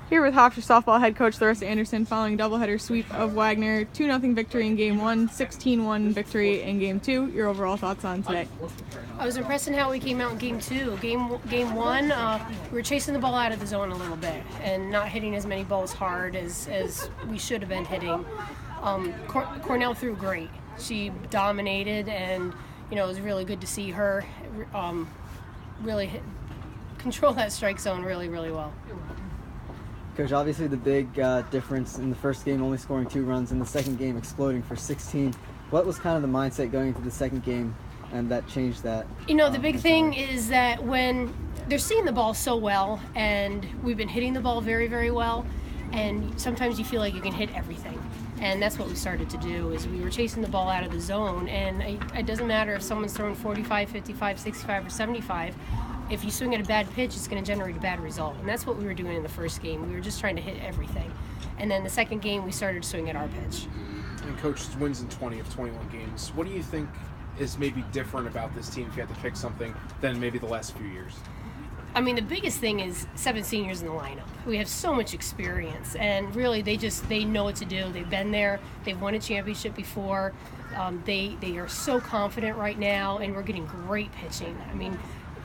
Here with Hofstra softball head coach Larissa Anderson following a doubleheader sweep of Wagner, 2-0 victory in Game 1, 16-1 victory in Game 2. Your overall thoughts on today? I was impressed in how we came out in Game 2. Game 1, we were chasing the ball out of the zone a little bit and not hitting as many balls hard as we should have been hitting. Cornell threw great. She dominated, and it was really good to see her really control that strike zone really, really well. Coach, obviously the big difference in the first game only scoring 2 runs, in the second game exploding for 16. What was kind of the mindset going into the second game and that changed that? The big thing is that when they're seeing the ball so well, and we've been hitting the ball very, very well, and sometimes you feel like you can hit everything. And that's what we started to do, is we were chasing the ball out of the zone, and it doesn't matter if someone's throwing 45, 55, 65, or 75. If you swing at a bad pitch, it's going to generate a bad result. And that's what we were doing in the first game. We were just trying to hit everything. And then the second game, we started to swing at our pitch. And Coach wins in 20 of 21 games. What do you think is maybe different about this team, if you had to pick something, than maybe the last few years? I mean, the biggest thing is 7 seniors in the lineup. We have so much experience, and really they know what to do. They've been there. They've won a championship before. They are so confident right now, and we're getting great pitching. I mean,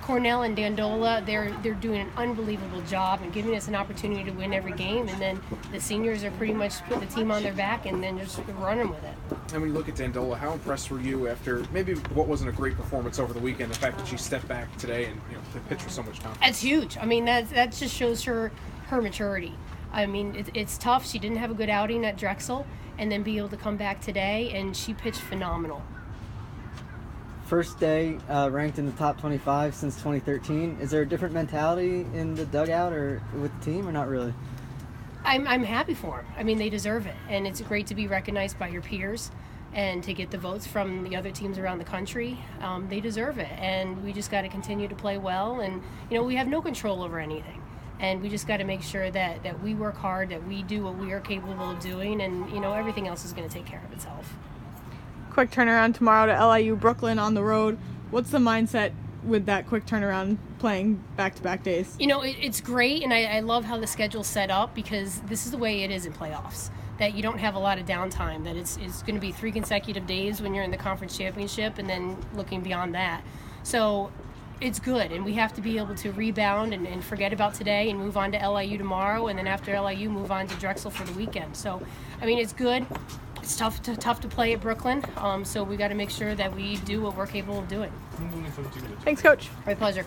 Cornell and Dandola, they're doing an unbelievable job and giving us an opportunity to win every game, and then the seniors are pretty much putting the team on their back and then just running with it. And when you look at Dandola, how impressed were you after maybe what wasn't a great performance over the weekend, the fact that she stepped back today and the pitch with so much confidence? That's huge. I mean, that just shows her maturity. I mean, it's tough. She didn't have a good outing at Drexel, and then be able to come back today, and she pitched phenomenal. First day ranked in the top 25 since 2013. Is there a different mentality in the dugout or with the team, or not really? I'm happy for them. I mean, they deserve it, and it's great to be recognized by your peers and to get the votes from the other teams around the country. They deserve it, and we just got to continue to play well. And we have no control over anything, and we just got to make sure that we work hard, that we do what we are capable of doing, and everything else is going to take care of itself. Quick turnaround tomorrow to LIU Brooklyn on the road. What's the mindset with that quick turnaround playing back-to-back days? It's great, and I love how the schedule's set up, because this is the way it is in playoffs, that you don't have a lot of downtime, that it's going to be 3 consecutive days when you're in the conference championship, and then looking beyond that. So it's good, and we have to be able to rebound and forget about today and move on to LIU tomorrow, and then after LIU move on to Drexel for the weekend. So, I mean, it's good. It's tough to play at Brooklyn, so we got to make sure that we do what we're capable of doing. Thanks, Coach. My pleasure.